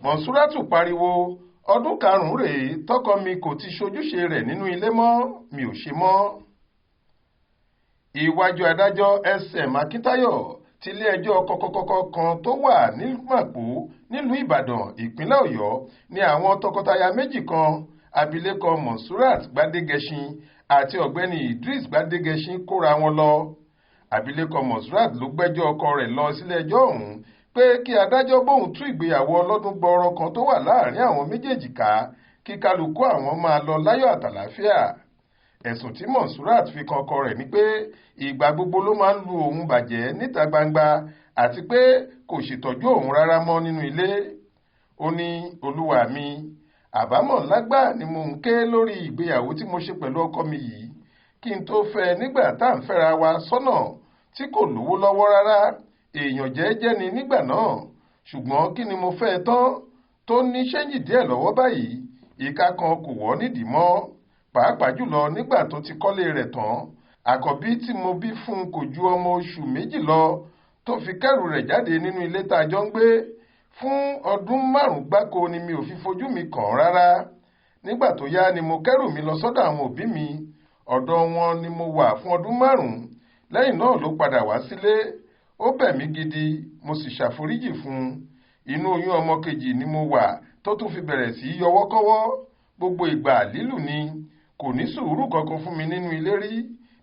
Monsurat pariwo ọdún karùn-ún rèé tọkọ mi kò ti ṣojúṣe rẹ̀ nínú ilé mọ́, mi ò ṣe mọ́. Iwájú adájọ́ SM Akíntayọ̀ tilé-ẹjọ́ kọ̀kọ̀kọ̀kọ̀ kan tó wà ní Màpó nílùú Ìbàdàn ìpínlẹ̀ Ọ̀yọ́ ni àwọn tọkọtaya méjì kan, abilékọ Monsurat Gbádégẹṣin àti ọ̀gbẹ́ni Idris Gbádégẹṣin kóra wọn lọ. Abilékọ Monsurat ló gbẹ́jọ́ ọkọ rẹ̀ lọ sílé-ẹjọ́ ọ̀hún pé kí adájọ́ bóun tú ìgbéyàwó ọlọ́dún gbọọrọ kan tó wà láàrin àwọn méjèèjì ká kí kálukú àwọn máa lọ láyọ̀ àtàlàáfíà. Ẹ̀sùn tí Monsurat fi kan ọkọ rẹ̀ ni pé ìgbà gbogbo ló máa ń lu òun bàjẹ́ níta gbangba àti pé kò ṣètọ́jú òun rárá mọ́ nínú ilé. Ó ní, olúwa mi, àbámọ̀ lágbà ni mo ń ké lórí ìgbéyàwó tí mo ṣe pẹ̀lú ọkọ mi yìí kí n tó fẹ́ nígbà tá à ń fẹ́ra wa sọ́nà tí kò lówó lọ́wọ́ rárá, èèyàn jẹ́ẹ́jẹ́ ni nígbà náà, ṣùgbọ́n kí ni mo fẹ́ tán tó ní ṣẹ́yìn díẹ̀ lọ́wọ́ báyìí, ìka kan kò wọ́ nídìí mọ́, pàápàá jùlọ nígbà tó ti kọ́lé rẹ̀ tán. Àkọ́bí tí mo bí fún kò ju ọmọ oṣù méjì lọ tó fi kẹ́rù rẹ̀ jáde nínú ilé tá a jọ ń gbé. Fún ọdún 5 gbáko ni mi ò fi fojú mi kàn án rárá. Nígbà tó yá ni mo kẹ́rù mi lọ sọ́dọ̀ àwọn òbí mi, ọ̀dọ̀ wọn ni mo wà fún ọdún 5. Lẹ́yìn náà ló padà wá sílé. Ó bẹ̀ mí gidi, mo sì ṣàforíjì fún un. Inú oyún ọmọ kejì ni mo wà tó tún fi bẹ̀rẹ̀ sí yọwọ́kọ́wọ́. Gbogbo ìgbà lílù ni, kò ní sùúrù kankan fún mi nínú ilé rí.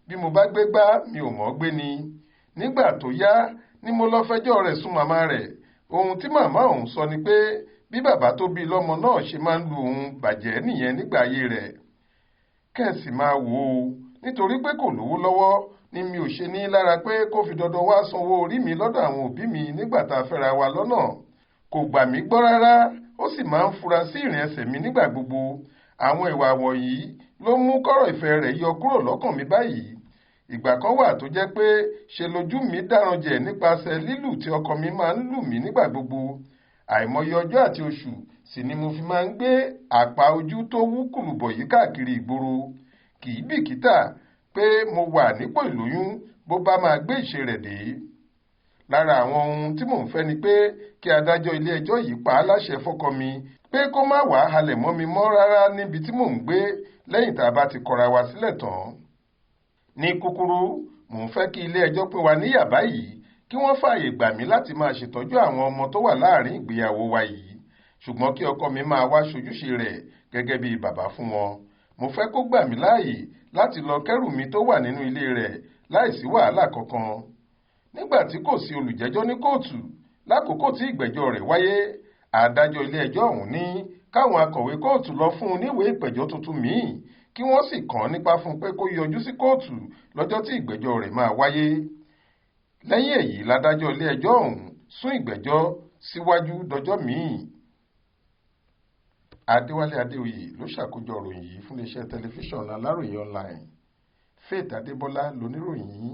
Bí mo bá gbé gbá mi ò mọ̀ gbé ni. Nígbà tó yá ni mo lọ fẹjọ́ rẹ̀ sùn màmá rẹ̀. Ohun tí màmá òun sọ ni pé bí bàbá tó bí lọ́mọ náà ṣe máa ń lu òun bàjẹ́ nìyẹn nígbà ayé rẹ̀. Kẹ́sì máa wò ó, nítorí pé kò lówó lọ́wọ́ ni mi ò ṣe ní lára pé kó fi dandan wá sanwó orí mi lọ́dọ̀ àwọn òbí mi nígbà tá a fẹ́ra wa lọ́nà. Kò gbà mí gbọ́ rárá, ó sì máa ń fura sí ìrìn ẹsẹ̀ mi nígbà gbogbo. Àwọn ìwà wọ̀nyí ló mú kọ́rọ̀ ìfẹ́ rẹ̀ yọ kúrò lọ́kàn mi báyìí. Ìgbà kan wà tó jẹ́ pé ṣe lójú mi dáràn jẹ nípasẹ̀ lílù tí ọkọ mi máa ń lù mí nígbà gbogbo. Àìmọye ọjọ́ àti oṣù sì ni mo fi máa ń gbé àpá ojú tó wú kùlùbọ̀ yìí káàkiri ìgboro. Kì í bìkítà pé mo wà nípò ìlóyún bó bá máa gbé ìṣe rẹ̀ dé. Lára àwọn ohun tí mò ń fẹ́ ni pé kí adájọ́ ilé ẹjọ́ yìí pa á láṣẹ fọ́kọ mi pé kó má wàá halẹ̀ mọ́ mi mọ́ rárá níbi tí mò ń gbé lẹ́yìn tá a bá ti kọra wa sílẹ̀ tán. Ní kúkúrú, mò ń fẹ́ kí ilé ẹjọ́ pín wa níyà báyìí kí wọ́n fààyè gbà mí láti máa ṣètọ́jú àwọn ọmọ tó wà láàrin ìgbéyàwó wa yìí, ṣùgbọ́n kí ọkọ mi máa wá ṣojúṣe rẹ̀ gẹ́gẹ́ bí bàbá fún wọn. Mo fẹ́ kó gbà mí láàyè láti lọ kẹ́rù mi tó wà nínú ilé rẹ̀ láìsí wàhálà kankan. Nígbà tí kò sí olùjẹ́jọ́ ní kóòtù lákòókò tí ìgbẹ́jọ́ rẹ̀ wáyé, adájọ́ ilé ẹjọ́ ọ̀hún ní káwọn akọ̀wé kóòtù lọ fún un níwèé ìpẹ̀jọ́ tuntun míì kí wọ́n sì kàn án nípa fún pé kó yọjú sí kóòtù lọ́jọ́ tí ìgbẹ́jọ́ rẹ̀ máa wáyé. Lẹ́yìn èyí ládájọ́ ilé ẹjọ́ ọ̀hún sún ìgbẹ́jọ́ síwájú dọjọ́ míì. Adéwálé Adéoyè ló ṣàkójọ ìròyìn yìí fún iléeṣẹ́ tẹlifíṣàn Aláròyé online. Faith Adébọ́lá lóníròyìn yìí.